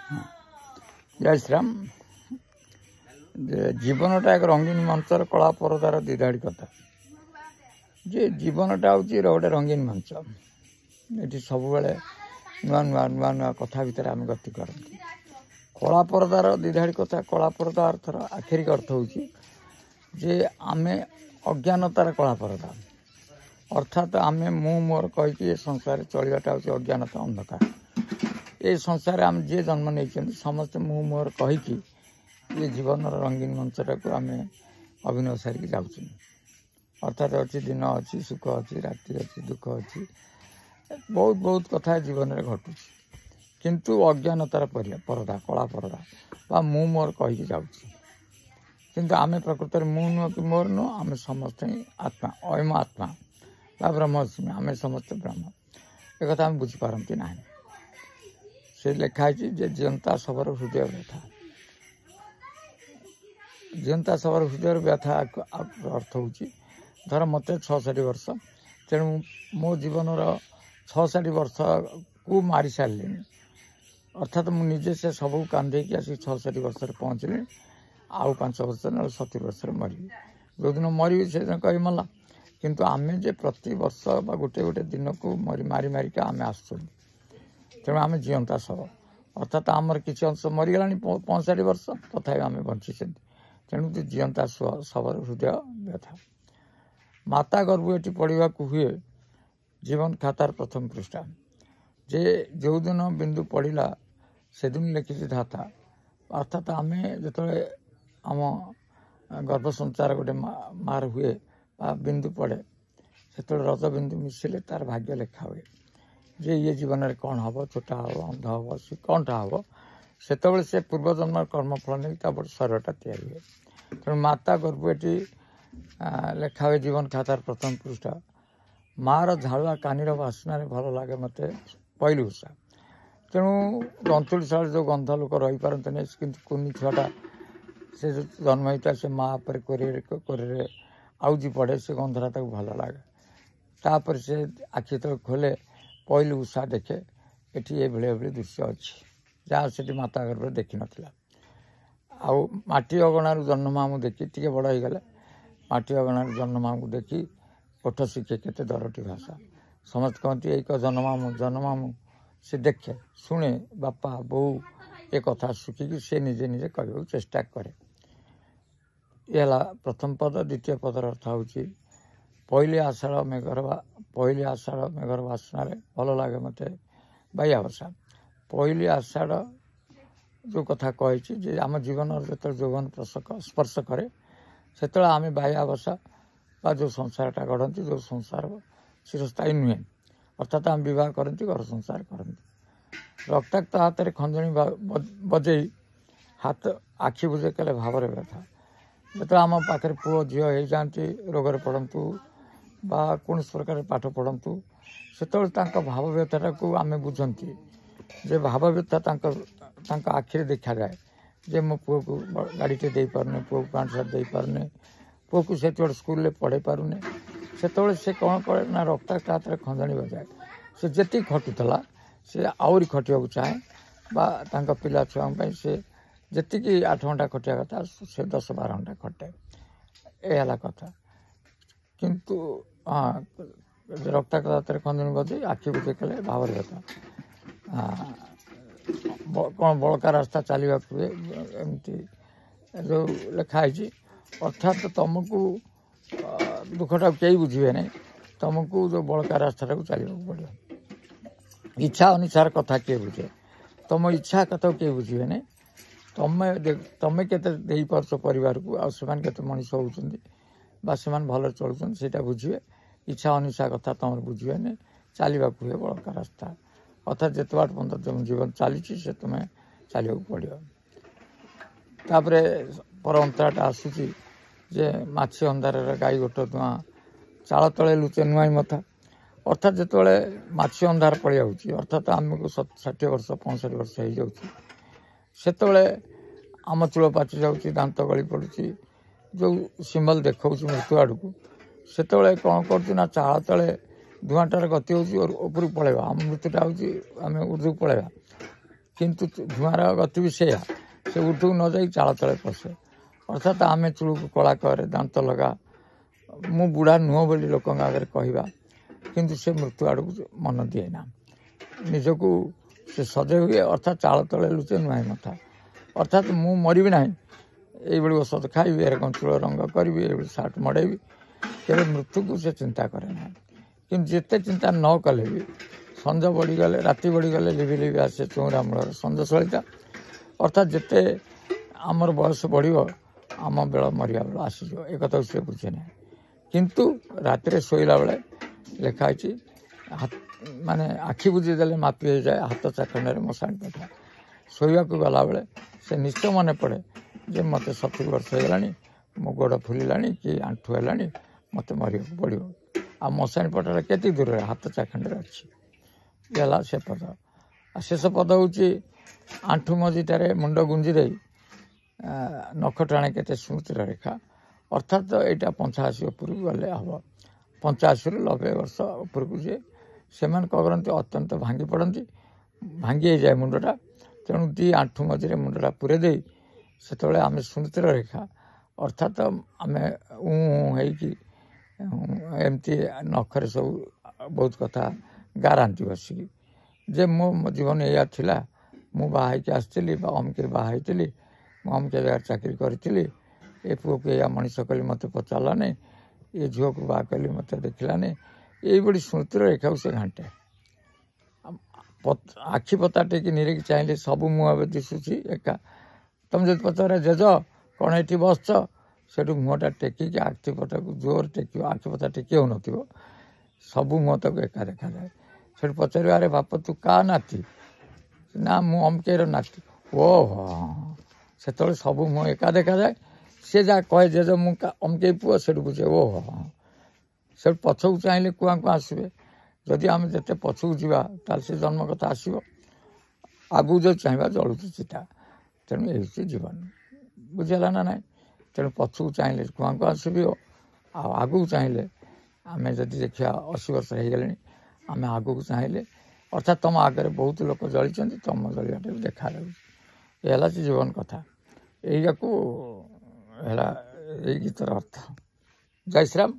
जय श्रीराम। जीवनटा एक रंगीन मंचर कला परदार द्विधाड़ी कथा जे जीवनटा हूँ गोटे रंगीन मंच ये सब नुआ नुआ नुआ नुआ कथा भितर आम गति करती कला परदार द्विधाड़ी कथा कला परदा अर्थर आखिरिक अर्थ हूँ जे आमे अज्ञानतार कला परदा अर्थात आमे मु मोर कहीकि संसार चलवाटा हूँ अज्ञानता अंधकार ये संसार आम जी जन्म नहीं समस्त मु मोर कहीकि ये जीवन रंगीन मंचटा को आम अभिनय सारिक जाऊँ अर्थात अच्छी दिन अच्छी सुख अच्छी राति अच्छी दुख अच्छी बहुत बहुत कथा जीवन में घटू किंतु अज्ञानतार परदा कला परदा बा मु मोर कहीकि जाऊँ किंतु आम प्रकृत मु नुह कि मोर नुह आम समस्त आत्मा अयम आत्मा बा ब्रह्मस्मि आम समस्त ब्रह्म एक कथा आम बुझीपारती ना से लिखाई जे जीवंता सबर हृदय व्यथा जीवंता सबर हृदय व्यथा अर्थ हूँ धर मत 66 वर्ष तेणु मो जीवन 66 वर्ष को मारी सारे अर्थात मुझे से सब कांधे आसिक 66 वर्ष पहुँचली आउ 5 वर्ष ना 70 वर्ष मरी जो दिन मरी से दिन कही मला किंतु आमे जे प्रति वर्ष बा गोटे गोटे दिन को मारी मारिका आम आसुँ तेणु आम जीवंता सब अर्थात आमर किसी अंश मरीगला 65 वर्ष तथा आम बंची तेणु जीवंता सबर हृदय व्यथा माता गर्भ ये पढ़ा हुए जीवन खातार प्रथम पृष्ठा जे जो दिन बिंदु पढ़ला से दिन लिखी धाता अर्थात आम जो आम गर्भ संचार गोटे मार हुए बिंदु पड़े से रज बिंदु मिसिले तार भाग्य लेखा हुए जे ये जीवन में कौन हम छोटा हम अंध हम सी कौनटा हम से पूर्वजन्म कर्मफल नहीं शरीरटा तैयारी हुए तेणु माता गर्भ ये लेखा हुए जीवन खातार प्रथम पृष्ठा मार झाड़ुआ कानीर बास्ना भल लगे मत पहली उषा तेणु अंतुड़ीशाल जो गंध लोक रही पारते नहीं किंतु कुनी छुआटा से जो जन्म होता से माँ पर कोरे आउजी पड़े से गंधरा तक भल लगे तापर से आखि तो खोले पहली उषा देखे ये भाई दृश्य अच्छी जहाँ से माता गर्भ देखी नाला आटी अगणार जन्मामू देखी टे बड़ हो गले माटी अगणार जन्मामू देखी ओठ शिखे केते दरटी भाषा समस्त कहती एक जन्मामू से देखे शुणे बापा बो ये कथा शिखिकी से निजे निजे कहू चेष्टा करे ये प्रथम पद द्वितीय पदर अर्थ हूँ पहली आषाढ़ मेघर बास्ना भल लगे मत बाया बसा पहली आषाढ़ जो कथा कही आम जीवन जो यौवन स्पर्श करे से आम बाया बसा बा जो संसारटा गढ़ती जो संसार चिरस्थायी नुहे अर्थात आम बह करती घर संसार करती रक्ताक्त हाथ में खंजणी बजे हाथ आखि बुझे कले भाव व्यथा जो आम पाखे पुओ झील हो जाती रोग पड़तु बा कौन प्रकार पाठ पढ़तु से भाव व्यथाटा को आम बुझती जे भाव व्यथा आखिरे देखा जाए जे मो पुओ को गाड़ीटे दे पारे पुओ को पैंट सार्ट दे पारे पुओ को से स्कूल पढ़े पारे से कौन करे ना रक्ताक्त हाथ में खंजणी बजाए से जी खटुला से आहरी खटिया चाहे बा पिला छुआ से जी 8 घंटा खटिया कथा से 10-12 घंटा खटे ये कथा किंतु हाँ रक्ताक्त हाथ में खंजणी बजे आखि बुझे कले भाव व्यथा कौन बड़का रास्ता चलने हुए एमती जो लिखाई अर्थात तुमको दुखटा कई बुझे नहीं तुमको जो बड़का रास्ता को चलने पड़ो इच्छा अनुसार कथा किए बुझे तुम इच्छा कथा किए बुझे नहीं तुम के पार्छ परिवार को आते मनीष होती भल चलुं से बुझे इच्छा अनुसार कथा तुम बुझे नहीं चलने हुए बड़का रास्ता अर्थात जिते बाट पर्यटन तुम जीवन चली से तुम्हें चलने पड़ो तापर पर अंतराटा आसूची जे माछी अंधार गाई गोट धुआं चाल तले लुचे नुआई मथा अर्थात जो माछी अंधार पड़े अर्थात आमको 60 वर्ष 65 वर्ष हो जाऊँ से आम चूल पाचि जाऊँगी दांत गली पड़ुची जो सिम्बल देखा मृत्यु आड़ को से कौन कर चाल तले धुआंटार गति होपर पलैया आम मृत्युटा हूँ आम ऊर्ध्व पलैया କିନ୍ତୁ ଧୂଆଁର ଗତି ବି ସେଇଆ, ସେ ଉଠକୁ ନ ଯାଇ ଚାଳ ତଳେ ପଶେ। ଅର୍ଥାତ୍ ଆମେ ଚୁଳକୁ କଳା କରେ, ଦାନ୍ତ ଲଗା, ମୁଁ ବୁଢ଼ା ନୁହଁ ବୋଲି ଲୋକଙ୍କ ଆଗରେ କହିବା, କିନ୍ତୁ ସେ ମୃତ୍ୟୁ ଆଡ଼କୁ ମନ ଦିଏ ନା, ନିଜକୁ ସେ ସଜେଇ ହୁଏ। ଅର୍ଥାତ୍ ଚାଳ ତଳେ ଲୁଚେ ନୁଆଁଇ ମଥା। ଅର୍ଥାତ୍ ମୁଁ ମରିବି ନାହିଁ, ଏଇଭଳି ଔଷଧ ଖାଇବି, ଏର କ'ଣ ଚୂଳ ରଙ୍ଗ କରିବି, ଏଇଭଳି ସାର୍ଟ ମଡ଼େଇବି, କେବେ ମୃତ୍ୟୁକୁ ସେ ଚିନ୍ତା କରେ ନାହିଁ। କିନ୍ତୁ ଯେତେ ଚିନ୍ତା ନ କଲେ ବି ସଞ୍ଜ ବଢ଼ିଗଲେ, ରାତି ବଢ଼ିଗଲେ ଲିଭି ଲିଭି ଆସେ ଚଉରା ମୂଳର ସଞ୍ଜ ସଳିତା। ଅର୍ଥାତ୍ ଯେତେ ଆମର ବୟସ ବଢ଼ିବ ଆମ ବେଳ ମରିବା ବେଳ ଆସିଯିବ, ଏ କଥାକୁ ସେ ବୁଝେ ନାହିଁ। କିନ୍ତୁ ରାତିରେ ଶୋଇଲା ବେଳେ ଲେଖା ହେଇଛି, ମାନେ ଆଖି ବୁଜି ଦେଲେ ମାପି ହେଇଯାଏ ହାତ ଚାଖଣ୍ଡରେ ମଶାଣି ପଠା। ଶୋଇବାକୁ ଗଲାବେଳେ ସେ ନିଶ୍ଚୟ ମନେ ପଡ଼େ ଯେ ମୋତେ 70 ବର୍ଷ ହେଇଗଲାଣି, ମୋ ଗୋଡ଼ ଫୁଲିଲାଣି କି ଆଣ୍ଠୁ ହେଲାଣି, ମୋତେ ମରିବାକୁ ପଡ଼ିବ। ଆଉ ମଶାଣି ପଟାଟା କେତେ ଦୂରରେ, ହାତ ଚାଖଣ୍ଡରେ ଅଛି। ଇଏ ହେଲା ସେ ପଦ। ଆଉ ଶେଷ ପଦ ହେଉଛି, ଆଣ୍ଠୁ ମଝିଟାରେ ମୁଣ୍ଡ ଗୁଞ୍ଜି ଦେଇ ନଖ ଟାଣେ କେତେ ସ୍ମୃତିର ରେଖା। ଅର୍ଥାତ୍ ଏଇଟା 85 ଉପରକୁ ଗଲେ ହେବ। 85ରୁ 90 ବର୍ଷ ଉପରକୁ ଯିଏ, ସେମାନେ କ'ଣ କରନ୍ତି, ଅତ୍ୟନ୍ତ ଭାଙ୍ଗି ପଡ଼ନ୍ତି, ଭାଙ୍ଗି ହେଇଯାଏ ମୁଣ୍ଡଟା। ତେଣୁ ଦୁଇ ଆଣ୍ଠୁ ମଝିରେ ମୁଣ୍ଡଟା ପୁରେଇ ଦେଇ ସେତେବେଳେ ଆମେ ସ୍ମୃତିର ରେଖା, ଅର୍ଥାତ୍ ଆମେ ହେଇକି ଏମିତି ନଖରେ ସବୁ ବହୁତ କଥା ଗାରାନ୍ତି ବସିକି, ଯେ ମୋ ଜୀବନ ଏଇଆ ଥିଲା, ମୁଁ ବାହା ହେଇକି ଆସିଥିଲି, ବା ଅମୁକରେ ବାହା ହେଇଥିଲି, ମୁଁ ଅମୁକିଆ ଜାଗାରେ ଚାକିରି କରିଥିଲି, ଏ ପୁଅକୁ ଏଇଆ ମଣିଷ କଲି ମୋତେ ପଚାରିଲାନି, ଏ ଝିଅକୁ ବାହା କଲି ମୋତେ ଦେଖିଲାନି, ଏଇଭଳି ସ୍ମୃତିର ରେଖାକୁ ସେ ଘାଣ୍ଟେ। ଆଖି ପତା ଟେକି ନିରେକି ଚାହିଁଲେ ସବୁ ମୁହଁ ଏବେ ଦିଶୁଛି ଏକା। ତୁମେ ଯଦି ପଚାର ଜେଜ କ'ଣ ଏଠି ବସିଛ, ସେଠୁ ମୁହଁଟା ଟେକିକି ଆଖି ପତାକୁ ଜୋର ଟେକିବ, ଆଖି ପତା ଟେକି ହେଉନଥିବ, ସବୁ ମୁହଁ ତାକୁ ଏକା ଦେଖାଯାଏ। ସେଠୁ ପଚାରିବ, ଆରେ ବାପ ତୁ କାହା ନାତି? ନା ମୁଁ ଅମକେର ନାତି। ଓହୋ, ସେତେବେଳେ ସବୁ ମୁହଁ ଏକା ଦେଖାଯାଏ। ସେ ଯାହା କହେ ଜେଜ ମୁଁ ଅମକେଇ ପୁଅ, ସେଠୁ ବୁଝେ ଓହୋ। ସେଠୁ ପଛକୁ ଚାହିଁଲେ କୁଆଁ କୁଆଁ ଆସିବେ। ଯଦି ଆମେ ଯେତେ ପଛକୁ ଯିବା ତାହେଲେ ସେ ଜନ୍ମ କଥା ଆସିବ। ଆଗକୁ ଯଦି ଚାହିଁବା ଜଳୁଛି ଚିତା। ତେଣୁ ଏ ହେଉଛି ଜୀବନ, ବୁଝିହେଲା ନା ନାହିଁ? ତେଣୁ ପଛକୁ ଚାହିଁଲେ କୁଆଁ କୁଆଁ ଆସିବ, ଆଉ ଆଗକୁ ଚାହିଁଲେ, ଆମେ ଯଦି ଦେଖିବା 80 ବର୍ଷ ହେଇଗଲେଣି, ଆମେ ଆଗକୁ ଚାହିଁଲେ, ଅର୍ଥାତ୍ ତୁମ ଆଗରେ ବହୁତ ଲୋକ ଜଳିଛନ୍ତି, ତୁମ ଜଳିବାଟା ବି ଦେଖାଯାଉଛି। ଏ ହେଲା ସେ ଜୀବନ କଥା। ଏଇଆକୁ ହେଲା ଏଇ ଗୀତର ଅର୍ଥ। ଜୟ ଶ୍ରୀରାମ।